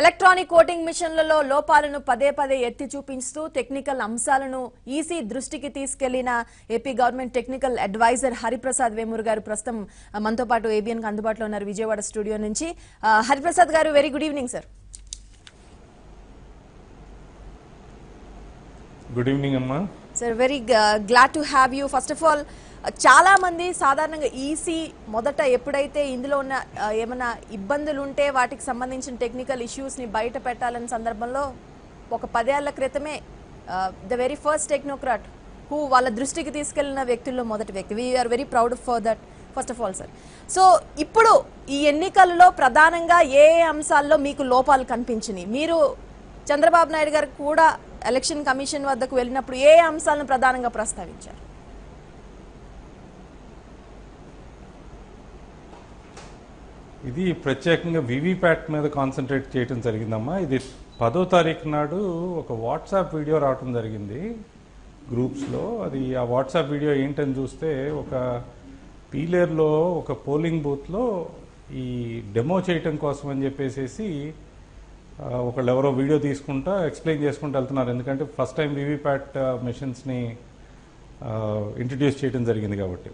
Electronic voting మిషన్లలో లోపాలను పదే పదే ఎత్తి చూపిస్తూ టెక్నికల్ అంశాలను ఈసీ దృష్టికి తీసుకెళ్లిన AP government technical adviser Hariprasad Vemuru garu ప్రస్తుతం మనతో పాటు ఏబిఎన్ కి అందుబాటులో ఉన్నారు విజయవాడ స్టూడియో నుంచి. Hariprasad garu, very good evening sir. Good evening అమ్మా. Sir, very glad to have you. First of all, చాలా మంది సాధారణంగా ఈసీ మొదట ఎప్పుడైతే ఇందులో ఉన్న ఏమైనా ఇబ్బందులు ఉంటే వాటికి సంబంధించిన టెక్నికల్ ఇష్యూస్ ని బయట పెట్టాలన్న సందర్భంలో ఒక 10 ఏళ్ల క్రితమే the very first technocrat who వాళ్ళ దృష్టికి తీసుకెళ్లిన వ్యక్తుల్లో మొదటి వ్యక్తి. We're very proud for that first of all sir. So ఇప్పుడు ఈ ఎన్నికల్లో ప్రధానంగా ఏ అంశాల్లో మీకు లోపాలు కనిపించినాయి? మీరు చంద్రబాబు నాయుడు గారు కూడా ఎలక్షన్ కమిషన్ వద్దకు వెళ్ళినప్పుడు ఏ అంశాలను ప్రధానంగా ప్రస్తావించారు? ఇది ప్రత్యేకంగా వివిప్యాట్ మీద కాన్సన్ట్రేట్ చేయడం జరిగిందమ్మా. ఇది 10వ తారీఖు నాడు ఒక వాట్సాప్ వీడియో రావడం జరిగింది గ్రూప్స్లో. అది ఆ వాట్సాప్ వీడియో ఏంటని చూస్తే, ఒక పీలేరులో ఒక పోలింగ్ బూత్లో ఈ డెమో చేయటం కోసం అని చెప్పేసి ఒకళ్ళు ఎవరో వీడియో తీసుకుంటా ఎక్స్ప్లెయిన్ చేసుకుంటూ వెళ్తున్నారు. ఎందుకంటే ఫస్ట్ టైం వివిప్యాట్ మెషిన్స్ని ఇంట్రడ్యూస్ చేయడం జరిగింది కాబట్టి.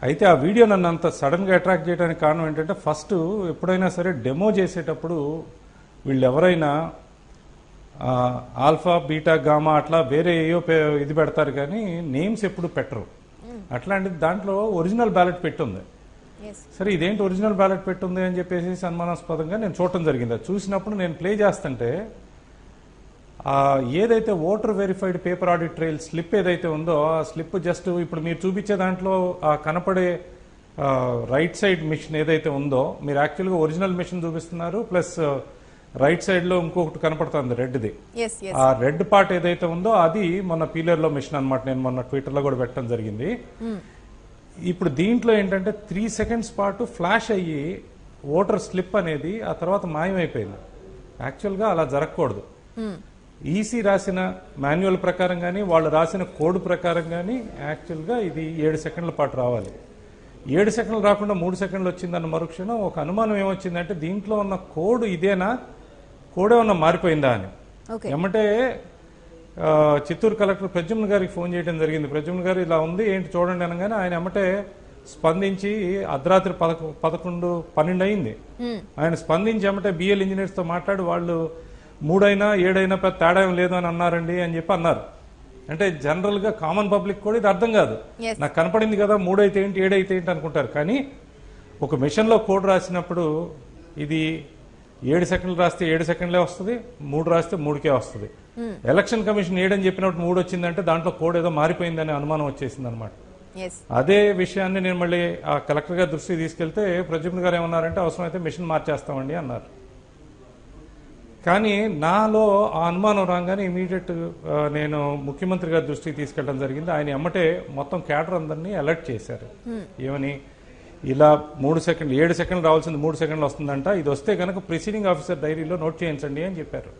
అయితే ఆ వీడియో నన్ను అంత సడన్గా అట్రాక్ట్ చేయడానికి కారణం ఏంటంటే, ఫస్ట్ ఎప్పుడైనా సరే డెమో చేసేటప్పుడు వీళ్ళు ఎవరైనా ఆల్ఫా, బీటా, గామా అట్లా వేరే ఏయో ఇది పెడతారు, కానీ నేమ్స్ ఎప్పుడు పెట్టరు. అట్లాంటిది దాంట్లో ఒరిజినల్ బ్యాలెట్ పెట్టుంది. సరే, ఇదేంటి ఒరిజినల్ బ్యాలెట్ పెట్టుంది అని చెప్పేసి అనుమానాస్పదంగా నేను చూడటం జరిగింది. చూసినప్పుడు నేను ప్లే చేస్తుంటే ఏదైతే voter verified paper audit trial slip ఏదైతే ఉందో, ఆ స్లిప్ జస్ట్ ఇప్పుడు మీరు చూపించే దాంట్లో ఆ కనపడే రైట్ సైడ్ మిషన్ ఏదైతే ఉందో, మీరు యాక్చువల్గా ఒరిజినల్ మిషన్ చూపిస్తున్నారు, ప్లస్ రైట్ సైడ్ లో ఇంకొకటి కనపడుతుంది రెడ్ది. ఆ రెడ్ పార్ట్ ఏదైతే ఉందో అది మొన్న పీలర్లో మిషన్ అనమాట. నేను మొన్న ట్విట్టర్లో కూడా పెట్టడం జరిగింది. ఇప్పుడు దీంట్లో ఏంటంటే 3 seconds పాటు ఫ్లాష్ అయ్యి ఓటర్ స్లిప్ అనేది ఆ తర్వాత మాయమైపోయింది. యాక్చువల్గా అలా జరగకూడదు. ఈసీ రాసిన మాన్యువల్ ప్రకారం కానీ వాళ్ళు రాసిన కోడ్ ప్రకారం కానీ యాక్చువల్గా ఇది 7 seconds పాటు రావాలి. 7 seconds రాకుండా 3 seconds వచ్చిందన్న మరుక్షణం ఒక అనుమానం ఏమొచ్చిందంటే, దీంట్లో ఉన్న కోడ్ ఇదేనా, కోడ్ ఏమన్నా మారిపోయిందా అని. ఏమంటే చిత్తూరు కలెక్టర్ ప్రద్యుమ్న గారికి ఫోన్ చేయడం జరిగింది. ప్రద్యుమ్న గారు ఇలా ఉంది ఏంటి చూడండి అనగానే ఆయన ఎమ్మటే స్పందించి అర్ధరాత్రి 11, 12 అయింది. ఆయన స్పందించి ఎమ్మటే బిఎల్ ఇంజనీర్స్తో మాట్లాడి వాళ్ళు 3 అయినా 7 అయినా పెద్ద తేడా ఏం లేదు అని అన్నారండి అని చెప్పి అన్నారు. అంటే జనరల్ గా కామన్ పబ్లిక్ కూడా ఇది అర్థం కాదు. నాకు కనపడింది కదా 3 అయితే ఏంటి 7 అయితే ఏంటి అనుకుంటారు. కానీ ఒక మిషన్ లో కోడ్ రాసినప్పుడు ఇది 7 seconds రాస్తే 7 seconds వస్తుంది, 3 రాస్తే 3కే వస్తుంది. ఎలక్షన్ కమిషన్ 7 అని చెప్పినప్పుడు 3 వచ్చిందంటే దాంట్లో కోడ్ ఏదో మారిపోయిందని అనుమానం వచ్చేసింది అనమాట. అదే విషయాన్ని నేను మళ్ళీ ఆ కలెక్టర్ గారి దృష్టికి తీసుకెళ్తే ప్రద్యుమ్న గారు ఏమన్నారంటే, అవసరమైతే మిషన్ మార్చేస్తామండి అన్నారు. కానీ నాలో ఆ అనుమానం రాగానే ఇమీడియట్ నేను ముఖ్యమంత్రి గారి దృష్టికి తీసుకెళ్ళడం జరిగింది. ఆయన ఎమ్మటే మొత్తం క్యాడర్ అందరినీ అలర్ట్ చేశారు. ఏమని, ఇలా 3 seconds 7 seconds రావాల్సింది 3 seconds వస్తుందంట, ఇది వస్తే కనుక ప్రిసీడింగ్ ఆఫీసర్ డైరీలో నోట్ చేయించండి అని చెప్పారు.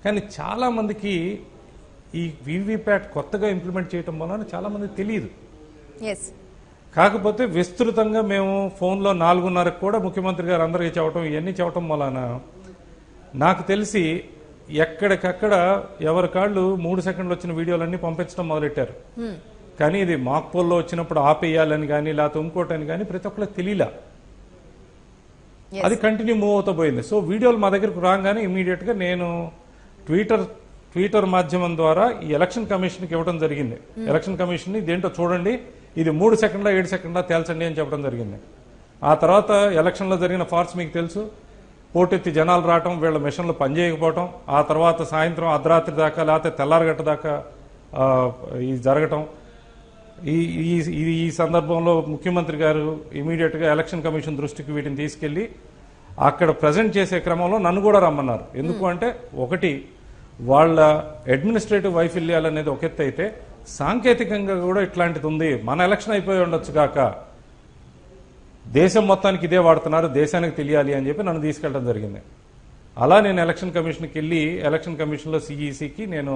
కానీ చాలా మందికి ఈ వివిప్యాట్ కొత్తగా ఇంప్లిమెంట్ చేయడం వలన చాలా మందికి తెలియదు. కాకపోతే విస్తృతంగా మేము ఫోన్లో 4:30 కూడా ముఖ్యమంత్రి గారు అందరికీ చెప్పడం, ఇవన్నీ చెప్పడం వలన నాకు తెలిసి ఎక్కడికక్కడ ఎవరి కాళ్ళు 3 seconds వచ్చిన వీడియోలన్నీ పంపించడం మొదలెట్టారు. కానీ ఇది మాక్ పోల్లో వచ్చినప్పుడు ఆపేయాలని కానీ లేకపోతే ఇంకోటని కానీ ప్రతి ఒక్కరికి తెలియలా. అది కంటిన్యూ మూవ్ అవుతూ పోయింది. సో వీడియోలు మా దగ్గరకు రాగానే ఇమీడియట్ గా నేను ట్విట్టర్ మాధ్యమం ద్వారా ఈ ఎలక్షన్ కమిషన్కి ఇవ్వడం జరిగింది. ఎలక్షన్ కమిషన్ ఇదేంటో చూడండి, ఇది 3 seconds 7 seconds తేల్చండి అని చెప్పడం జరిగింది. ఆ తర్వాత ఎలక్షన్లో జరిగిన ఫార్స్ మీకు తెలుసు. పోటెత్తి జనాలు రావటం, వీళ్ళ మిషన్లు పనిచేయకపోవటం, ఆ తర్వాత సాయంత్రం అర్ధరాత్రి దాకా లేకపోతే తెల్లారగట్ట దాకా ఇది జరగటం. ఈ సందర్భంలో ముఖ్యమంత్రి గారు ఇమీడియట్గా ఎలక్షన్ కమిషన్ దృష్టికి వీటిని తీసుకెళ్లి అక్కడ ప్రజెంట్ చేసే క్రమంలో నన్ను కూడా రమ్మన్నారు. ఎందుకు అంటే, ఒకటి వాళ్ళ అడ్మినిస్ట్రేటివ్ వైఫల్యాలు అనేది ఒక ఎత్తు అయితే, సాంకేతికంగా కూడా ఇట్లాంటిది ఉంది, మన ఎలక్షన్ అయిపోయి ఉండొచ్చు కాక దేశం మొత్తానికి ఇదే వాడుతున్నారు, దేశానికి తెలియాలి అని చెప్పి నన్ను తీసుకెళ్ళడం జరిగింది. అలా నేను ఎలక్షన్ కమిషన్కి వెళ్ళి ఎలక్షన్ కమిషన్లో సిఈసికి నేను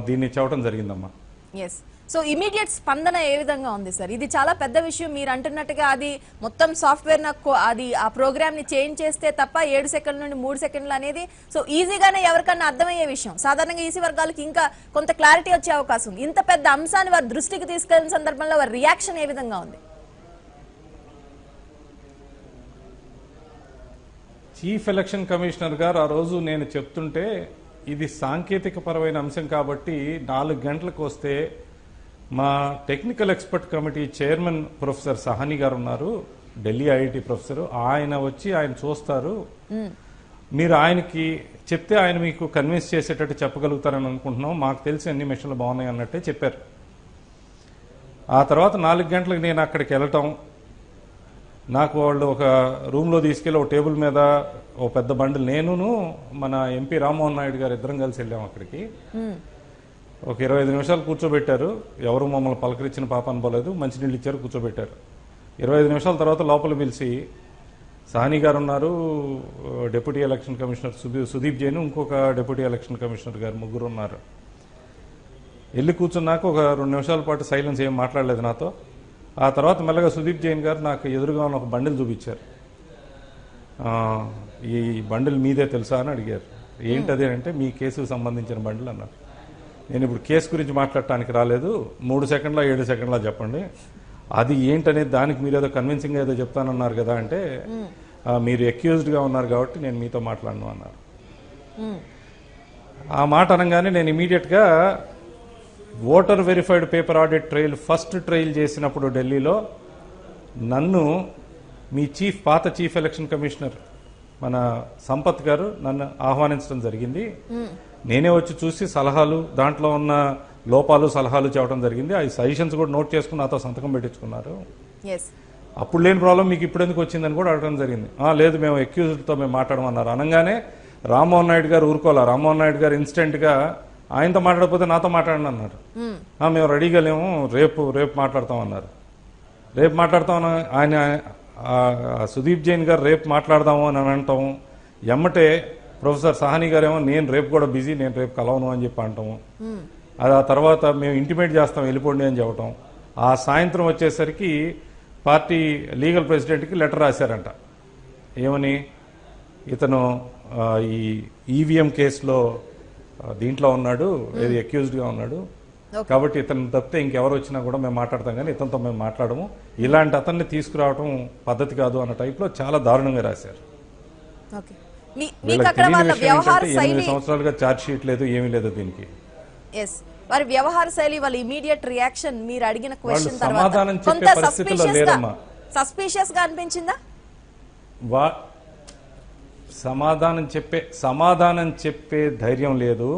దీన్ని చెప్పడం జరిగిందమ్మా. సో ఇమీడియట్ స్పందన ఏ విధంగా ఉంది సార్? ఇది చాలా పెద్ద విషయం. మీరు అంటున్నట్టుగా అది మొత్తం సాఫ్ట్వేర్ అది ఆ ప్రోగ్రామ్ ని చేంజ్ చేస్తే తప్ప 7 సెకండ్ల నుండి 3 సెకండ్లు అనేది సో ఈజీగానే ఎవరికన్నా అర్థమయ్యే విషయం. సాధారణంగా ఈసీ వర్గాలకి ఇంకా కొంత క్లారిటీ వచ్చే అవకాశం ఉంది. ఇంత పెద్ద అంశాన్ని వారి దృష్టికి తీసుకెళ్లిన సందర్భంలో వారి రియాక్షన్ ఏ విధంగా ఉంది? చీఫ్ ఎలక్షన్ కమిషనర్ గారు ఆ రోజు నేను చెప్తుంటే ఇది సాంకేతిక పరమైన అంశం కాబట్టి 4 గంటలకు వస్తే మా technical expert committee chairman professor Sahani garu ఉన్నారు, ఢిల్లీ ఐఐటి ప్రొఫెసర్. ఆయన వచ్చి ఆయన చూస్తారు, మీరు ఆయనకి చెప్తే ఆయన మీకు కన్విన్స్ చేసేటట్టు చెప్పగలుగుతారని అనుకుంటున్నాం, మాకు తెలిసి అన్ని మిషన్లు బాగున్నాయి అన్నట్టే చెప్పారు. ఆ తర్వాత 4 గంటలకు నేను అక్కడికి వెళ్ళటం, నాకు వాళ్ళు ఒక రూమ్లో తీసుకెళ్ళి ఒక టేబుల్ మీద ఒక పెద్ద బండిల్, నేనును మన ఎంపీ రామ్మోహన్ నాయుడు గారు ఇద్దరం కలిసి వెళ్ళాం అక్కడికి. ఒక 25 నిమిషాలు కూర్చోబెట్టారు, ఎవరు మమ్మల్ని పలకరించిన పాప అనుకోలేదు, మంచినీళ్ళు ఇచ్చారు, కూర్చోబెట్టారు. 25 నిమిషాల తర్వాత లోపల పిలిచి సాహని గారు ఉన్నారు, deputy election commissioner Sudeep Jain, ఇంకొక డిప్యూటీ ఎలక్షన్ కమిషనర్ గారు, ముగ్గురు ఉన్నారు. వెళ్ళి కూర్చున్నాక ఒక 2 నిమిషాల పాటు సైలెన్స్ ఏం మాట్లాడలేదు నాతో. ఆ తర్వాత మెల్లగా సుదీప్ జైన్ గారు నాకు ఎదురుగా ఉన్న ఒక బండిల్ చూపించారు. ఈ బండిల్ మీదే తెలుసా అని అడిగారు. ఏంటది అంటే మీ కేసుకు సంబంధించిన బండిల్ అన్నారు. నేను ఇప్పుడు కేసు గురించి మాట్లాడటానికి రాలేదు, 3 సెకండ్ల 7 సెకండ్ల చెప్పండి, అది ఏంటనేది దానికి మీరు ఏదో కన్విన్సింగ్ ఏదో చెప్తానన్నారు కదా అంటే, మీరు అక్యూజ్డ్గా ఉన్నారు కాబట్టి నేను మీతో మాట్లాడను అన్నారు. ఆ మాట అనగానే నేను ఇమీడియట్గా voter verified paper audit trial first trial చేసినప్పుడు ఢిల్లీలో నన్ను మీ పాత చీఫ్ ఎలక్షన్ కమిషనర్ మన సంపత్ గారు నన్ను ఆహ్వానించడం జరిగింది. నేనే వచ్చి చూసి సలహాలు, దాంట్లో ఉన్న లోపాలు సలహాలు చెప్పడం జరిగింది. ఆ సజెషన్స్ కూడా నోట్ చేసుకుని నాతో సంతకం పెట్టించుకున్నారు. అప్పుడు లేని ప్రాబ్లం మీకు ఇప్పుడు ఎందుకు వచ్చిందని కూడా అడగడం జరిగింది. లేదు మేము అక్యూజ్డ్తో మేము మాట్లాడమన్నారు. అనగానే రామ్మోహన్ నాయుడు గారు ఊరుకోవాలి. రామ్మోహన్ నాయుడు గారు ఇన్స్టెంట్గా ఆయనతో మాట్లాడకపోతే నాతో మాట్లాడండి అన్నారు. మేము రెడీగా లేము, రేపు మాట్లాడతామన్నారు. రేపు మాట్లాడతామని ఆయన సుదీప్ జైన్ గారు రేపు మాట్లాడదాము అని అనటం, ఎమ్మటే ప్రొఫెసర్ సహాని గారేమో నేను రేపు కూడా బిజీ, నేను రేపు కలవను అని చెప్పి అంటాము. అది ఆ తర్వాత మేము ఇంటిమేట్ చేస్తాం వెళ్ళిపోండి అని చెప్పటం. ఆ సాయంత్రం వచ్చేసరికి పార్టీ లీగల్ ప్రెసిడెంట్కి లెటర్ రాశారంట. ఏమని, ఇతను ఈ ఈవీఎం కేసులో దీంట్లో ఉన్నాడు, ఏది అక్యూజ్డ్గా ఉన్నాడు, కాబట్టి ఇతను తప్పితే ఇంకెవరు వచ్చినా కూడా మేము మాట్లాడతాం కానీ ఇతనితో మేము మాట్లాడము, ఇలాంటి అతన్ని తీసుకురావడం పద్ధతి కాదు అన్న టైప్లో చాలా దారుణంగా రాశారు. 8 సంవత్సరాలుగా ఛార్జ్ షీట్ లేదు, ఏమీ లేదు దీనికి. వారి వ్యవహార శైలి, వాళ్ళ ఇమీడియట్ రియాక్షన్, మీరు అడిగిన క్వశ్చన్ సమాధానం చెప్పే పరిస్థితిలో లేదమ్మా. సస్పిషియస్ గా అనిపించిందా? సమాధానం చెప్పే ధైర్యం లేదు.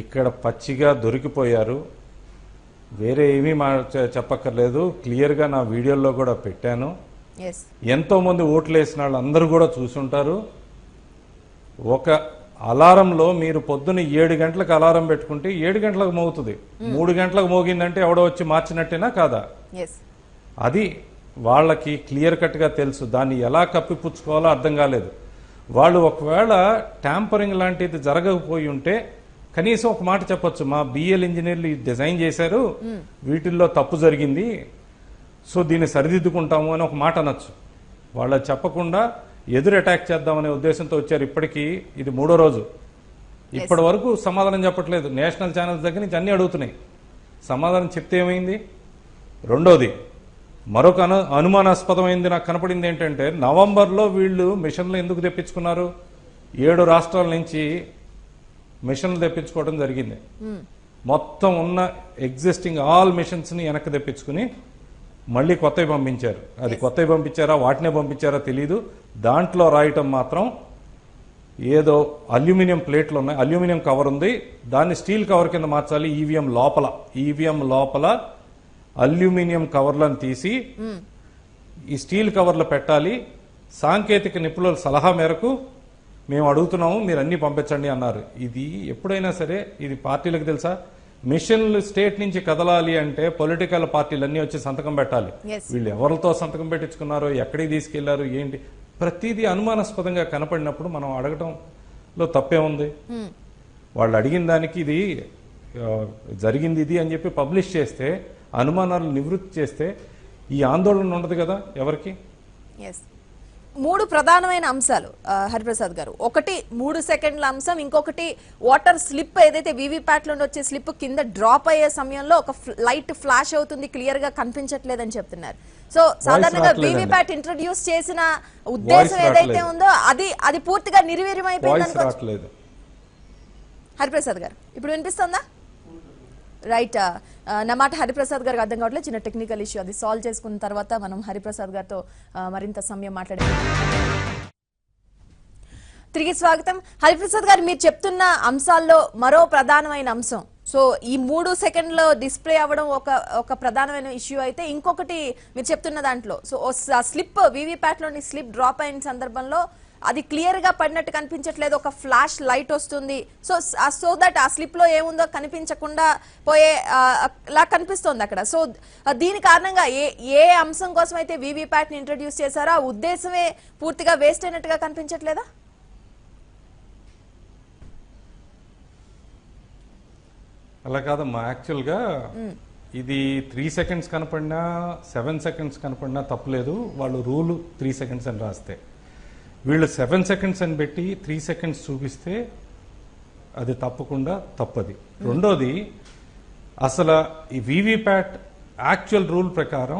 ఇక్కడ పచ్చిగా దొరికిపోయారు, వేరే ఏమీ చెప్పక్కర్లేదు. క్లియర్గా నా వీడియోలో కూడా పెట్టాను. ఎంతో మంది ఓట్లు వేసిన వాళ్ళు అందరూ కూడా చూసుంటారు. ఒక అలారంలో మీరు పొద్దున్న 7 గంటలకు అలారం పెట్టుకుంటే 7 గంటలకు మోగుతుంది, 3 గంటలకు మోగిందంటే ఎవడో వచ్చి మార్చినట్టేనా కాదా? అది వాళ్ళకి క్లియర్ కట్గా తెలుసు. దాన్ని ఎలా కప్పిపుచ్చుకోవాలో అర్థం కాలేదు. వాళ్ళు ఒకవేళ ట్యాంపరింగ్ లాంటిది జరగకపోయి ఉంటే కనీసం ఒక మాట చెప్పొచ్చు, మా బిఎల్ ఇంజనీర్లు డిజైన్ చేశారు, వీటిల్లో తప్పు జరిగింది, సో దీన్ని సరిదిద్దుకుంటాము అని ఒక మాట అనొచ్చు. వాళ్ళ చెప్పకుండా ఎదురు అటాక్ చేద్దామనే ఉద్దేశంతో వచ్చారు. ఇప్పటికీ ఇది 3వ రోజు, ఇప్పటి వరకు సమాధానం చెప్పట్లేదు. నేషనల్ ఛానల్స్ దగ్గర నుంచి అన్ని అడుగుతున్నాయి, సమాధానం చెప్తే ఏమైంది? రెండోది, మరొక అనుమానాస్పదమైంది నాకు కనపడింది ఏంటంటే, నవంబర్లో వీళ్ళు మిషన్లు ఎందుకు తెప్పించుకున్నారు? 7 రాష్ట్రాల నుంచి మిషన్లు తెప్పించుకోవడం జరిగింది. మొత్తం ఉన్న ఎగ్జిస్టింగ్ ఆల్ మిషన్స్ ని వెనక్కి తెప్పించుకుని మళ్ళీ కొత్తవి పంపించారు. అది కొత్తవి పంపించారా వాటినే పంపించారా తెలీదు. దాంట్లో రాయటం మాత్రం ఏదో అల్యూమినియం ప్లేట్లు ఉన్నాయి, అల్యూమినియం కవర్ ఉంది, దాన్ని స్టీల్ కవర్ కింద మార్చాలి. ఈవీఎం లోపల అల్యూమినియం కవర్లను తీసి ఈ స్టీల్ కవర్లు పెట్టాలి. సాంకేతిక నిపుణుల సలహా మేరకు మేము అడుగుతున్నాము, మీరు అన్ని పంపించండి అన్నారు. ఇది ఎప్పుడైనా సరే ఇది పార్టీలకు తెలుసా? మిషన్లు స్టేట్ నుంచి కదలాలి అంటే పొలిటికల్ పార్టీలన్నీ వచ్చి సంతకం పెట్టాలి. వీళ్ళు ఎవరితో సంతకం పెట్టించుకున్నారో, ఎక్కడికి తీసుకెళ్లారు, ఏంటి, ప్రతిదీ అనుమానాస్పదంగా కనపడినప్పుడు మనం అడగటంలో తప్పే ఉంది. వాళ్ళు అడిగిన దానికి ఇది జరిగింది ఇది అని చెప్పి పబ్లిష్ చేస్తే, అనుమానాలు నివృత్తి చేస్తే ఈ ఆందోళన ఉండదు కదా ఎవరికి. ఎస్, 3 ప్రధానమైన అంశాలు హరిప్రసాద్ గారు. ఒకటి 3 సెకండ్ల అంశం, ఇంకొకటి వాటర్ స్లిప్, ఏదైతే వీవీప్యాట్ లో వచ్చే స్లిప్ కింద డ్రాప్ అయ్యే సమయంలో ఒక లైట్ ఫ్లాష్ అవుతుంది, క్లియర్ గా కనిపించట్లేదని చెప్తున్నారు. సో సాధారణంగా వీవీప్యాట్ ఇంట్రడ్యూస్ చేసిన ఉద్దేశం ఏదైతే ఉందో అది పూర్తిగా నిర్వీర్యమైపోయింది. హరిప్రసాద్ గారు ఇప్పుడు వినిపిస్తుందా? రైట్, నా మాట హరిప్రసాద్ గారికి అర్థం కావట్లేదు, చిన్న టెక్నికల్ ఇష్యూ, అది సాల్వ్ చేసుకున్న తర్వాత మనం హరిప్రసాద్ గారితో మరింత సమయం మాట్లాడే. తిరిగి స్వాగతం. హరిప్రసాద్ గారు, మీరు చెప్తున్న అంశాల్లో మరో ప్రధానమైన అంశం, సో ఈ 3 సెకండ్లో డిస్ప్లే అవ్వడం ఒక ప్రధానమైన ఇష్యూ అయితే, ఇంకొకటి మీరు చెప్తున్న దాంట్లో సో స్లిప్, వీవీప్యాట్ లోని స్లిప్ డ్రాప్ అయిన సందర్భంలో అది క్లియర్ గా పడినట్టు కనిపించట్లేదు, ఒక ఫ్లాష్ లైట్ వస్తుంది. సో దట్ ఆ స్లిప్ లో ఏముందో కనిపించకుండా పోయే లా కనిపిస్తోంది అక్కడ. సో దీని కారణంగా ఏ అంశం కోసం అయితే వీవీప్యాట్ ని ఇంట్రడ్యూస్ చేశారో ఆ ఉద్దేశమే పూర్తిగా వేస్ట్ అయినట్టుగా కనిపించట్లేదా? అలా కాదమ్మా, యాక్చువల్గా ఇది 3 సెకండ్స్ కనపడినా 7 సెకండ్స్ కనపడినా తప్పలేదు. వాళ్ళు రూల్ 3 సెకండ్స్ అని రాస్తే, వీళ్ళు 7 సెకండ్స్ అని పెట్టి 3 సెకండ్స్ చూపిస్తే అది తప్పకుండా తప్పది. రెండోది, అసలు ఈ వీవీప్యాట్ యాక్చువల్ రూల్ ప్రకారం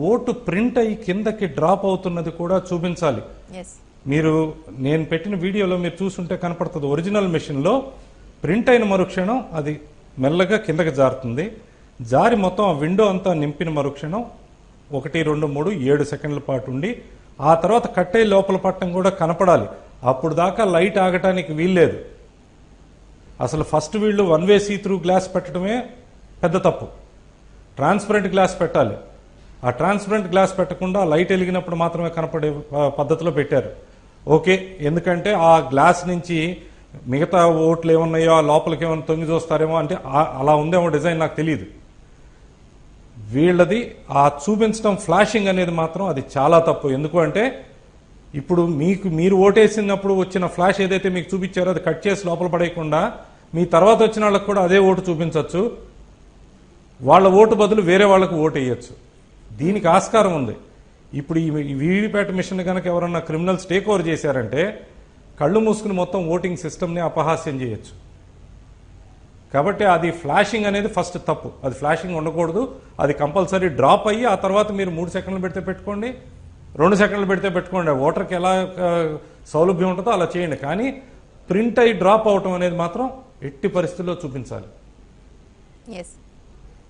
ఓటు ప్రింట్ అయ్యి కిందకి డ్రాప్ అవుతున్నది కూడా చూపించాలి. మీరు నేను పెట్టిన వీడియోలో మీరు చూస్తుంటే కనపడుతుంది, ఒరిజినల్ మెషిన్లో ప్రింట్ అయిన మరుక్షణం అది మెల్లగా కిందకి జారుతుంది, జారి మొత్తం ఆ విండో అంతా నింపిన మరుక్షణం 1, 2, 3, 7 సెకండ్ల పాటు ఉండి ఆ తర్వాత కట్టే లోపల పట్టం కూడా కనపడాలి. అప్పుడు దాకా లైట్ ఆగటానికి వీల్లేదు. అసలు ఫస్ట్ వీళ్ళు 1 వే సీ త్రూ గ్లాస్ పెట్టడమే పెద్ద తప్పు. ట్రాన్స్పరెంట్ గ్లాస్ పెట్టాలి. ఆ ట్రాన్స్పరెంట్ గ్లాస్ పెట్టకుండా లైట్ వెలిగినప్పుడు మాత్రమే కనపడే పద్ధతిలో పెట్టారు. ఓకే, ఎందుకంటే ఆ గ్లాస్ నుంచి మిగతా ఓట్లు ఏమున్నాయో ఆ లోపలికి ఏమైనా తొంగి చూస్తారేమో, అంటే అలా ఉందేమో డిజైన్, నాకు తెలియదు. వీళ్ళది ఆ చూపించడం ఫ్లాషింగ్ అనేది మాత్రం అది చాలా తప్పు. ఎందుకు అంటే ఇప్పుడు మీరు ఓటేసినప్పుడు వచ్చిన ఫ్లాష్ ఏదైతే మీకు చూపించారో అది కట్ చేసి లోపల పడేయకుండా మీ తర్వాత వచ్చిన వాళ్ళకి కూడా అదే ఓటు చూపించవచ్చు. వాళ్ళ ఓటు బదులు వేరే వాళ్ళకు ఓటు వేయచ్చు. దీనికి ఆస్కారం ఉంది. ఇప్పుడు ఈ వీవీప్యాట్ మిషన్ కనుక ఎవరన్నా క్రిమినల్స్ టేక్ ఓవర్ చేశారంటే కళ్ళు మూసుకుని మొత్తం ఓటింగ్ సిస్టమ్ని అపహాస్యం చేయొచ్చు. కాబట్టి అది ఫ్లాషింగ్ అనేది ఫస్ట్ తప్పు. అది ఫ్లాషింగ్ ఉండకూడదు. అది కంపల్సరీ డ్రాప్ అయ్యి ఆ తర్వాత మీరు 3 సెకండ్లు పెడితే పెట్టుకోండి, 2 సెకండ్లు పెడితే పెట్టుకోండి. ఓటర్కి ఎలా సౌలభ్యం ఉంటుందో అలా చేయండి. కానీ ప్రింట్ అయ్యి డ్రాప్ అవటం అనేది మాత్రం ఎట్టి పరిస్థితుల్లో చూపించాలి.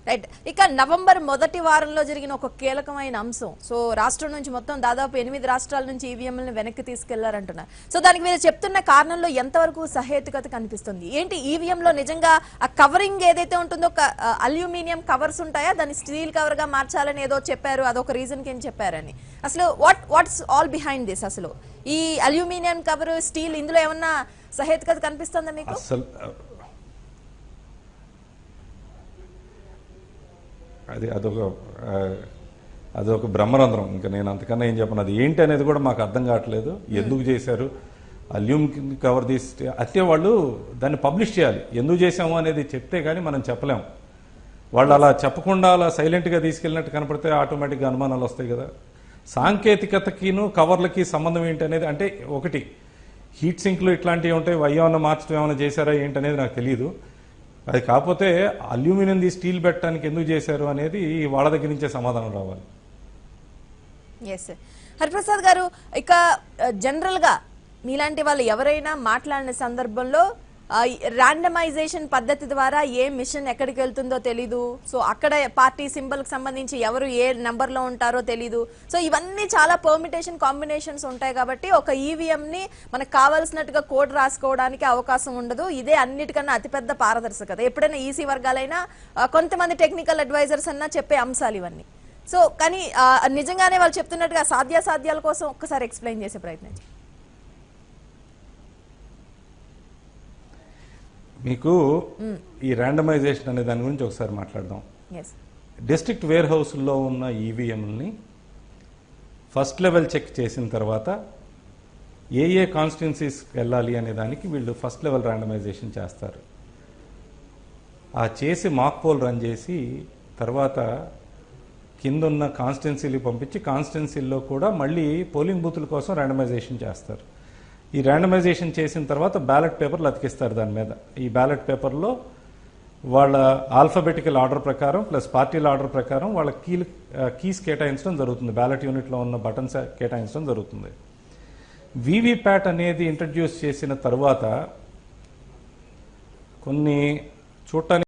రైట్, ఇక నవంబర్ మొదటి వారంలో జరిగిన ఒక కీలకమైన అంశం, సో రాష్ట్రం నుంచి మొత్తం దాదాపు 8 రాష్ట్రాల నుంచి ఈవీఎంలను వెనక్కి తీసుకెళ్లారంటున్నారు. సో దానికి మీరు చెప్తున్న కారణంలో ఎంతవరకు సహేతుకత కనిపిస్తుంది? ఏంటి ఈవీఎంలో నిజంగా ఆ కవరింగ్ ఏదైతే ఉంటుందో అల్యూమినియం కవర్స్ ఉంటాయా, దాన్ని స్టీల్ కవర్ గా మార్చాలని ఏదో చెప్పారు, అదొక రీజన్ కి చెప్పారని. అసలు వాట్స్ ఆల్ బిహైండ్ దిస్? అసలు ఈ అల్యూమినియం కవర్, స్టీల్, ఇందులో ఏమన్నా సహేతుకత కనిపిస్తుందా మీకు? అదొక బ్రహ్మరంధ్రం. ఇంకా నేను అంతకన్నా ఏం చెప్పను. అది ఏంటి అనేది కూడా మాకు అర్థం కావట్లేదు. ఎందుకు చేశారు అల్యూమినియం కవర్ తీసి అయితే వాళ్ళు దాన్ని పబ్లిష్ చేయాలి. ఎందుకు చేసాము అనేది చెప్తే కానీ మనం చెప్పలేము. వాళ్ళు అలా చెప్పకుండా అలా సైలెంట్గా తీసుకెళ్ళినట్టు కనపడితే ఆటోమేటిక్గా అనుమానాలు వస్తాయి కదా. సాంకేతికతకిను కవర్లకి సంబంధం ఏంటి అనేది, అంటే ఒకటి హీట్ సింక్లు ఇట్లాంటివి ఉంటాయి, ఏమన్నా మార్చడం ఏమైనా చేశారా ఏంటనేది నాకు తెలియదు. అది కాకపోతే అల్యూమినియం స్టీల్ పెట్టడానికి ఎందుకు చేశారు అనేది వాళ్ళ దగ్గర నుంచే సమాధానం రావాలి. హరిప్రసాద్ గారు, ఇక జనరల్ గా మీలాంటి వాళ్ళు ఎవరైనా మాట్లాడిన సందర్భంలో ర్యాండమైజేషన్ పద్ధతి ద్వారా ఏ మిషన్ ఎక్కడికి వెళ్తుందో తెలీదు, సో అక్కడ పార్టీ సింబల్ కి సంబంధించి ఎవరు ఏ నెంబర్ లో ఉంటారో తెలీదు. సో ఇవన్నీ చాలా పర్మిటేషన్ కాంబినేషన్స్ ఉంటాయి కాబట్టి ఒక ఈవీఎం ని మనకు కావాల్సినట్టుగా కోడ్ రాసుకోవడానికి అవకాశం ఉండదు. ఇదే అన్నిటికన్నా అతిపెద్ద పారదర్శకత. ఎప్పుడైనా ఈసీ వర్గాలైనా కొంతమంది టెక్నికల్ అడ్వైజర్స్ అన్నా చెప్పే అంశాలు ఇవన్నీ. సో కానీ నిజంగానే వాళ్ళు చెప్తున్నట్టుగా సాధ్యాసాధ్యాల కోసం ఒక్కసారి ఎక్స్ప్లెయిన్ చేసే ప్రయత్నం. మీకు ఈ ర్యాండమైజేషన్ అనే దాని గురించి ఒకసారి మాట్లాడదాం. డిస్ట్రిక్ట్ వేర్ హౌస్లో ఉన్న ఈవీఎంని ఫస్ట్ లెవెల్ చెక్ చేసిన తర్వాత ఏ కాన్స్టిట్యున్సీస్కి వెళ్ళాలి అనే దానికి వీళ్ళు ఫస్ట్ లెవెల్ ర్యాండమైజేషన్ చేస్తారు. ఆ చేసి మాక్ పోల్ రన్ చేసి తర్వాత కింద ఉన్న కాన్స్టిట్యున్సీలు పంపించి కాన్స్టిట్యున్సీల్లో కూడా మళ్ళీ పోలింగ్ బూతుల కోసం ర్యాండమైజేషన్ చేస్తారు. ఈ ర్యాండమైజేషన్ చేసిన తర్వాత బ్యాలెట్ పేపర్లు అతికిస్తారు దాని మీద. ఈ బ్యాలెట్ పేపర్లో వాళ్ళ ఆల్ఫాబెటికల్ ఆర్డర్ ప్రకారం ప్లస్ పార్టీల ఆర్డర్ ప్రకారం వాళ్ళ కీస్ కేటాయించడం జరుగుతుంది. బ్యాలెట్ యూనిట్లో ఉన్న బటన్స్ కేటాయించడం జరుగుతుంది. వీవీప్యాట్ అనేది ఇంట్రడ్యూస్ చేసిన తర్వాత కొన్ని చూడటానికి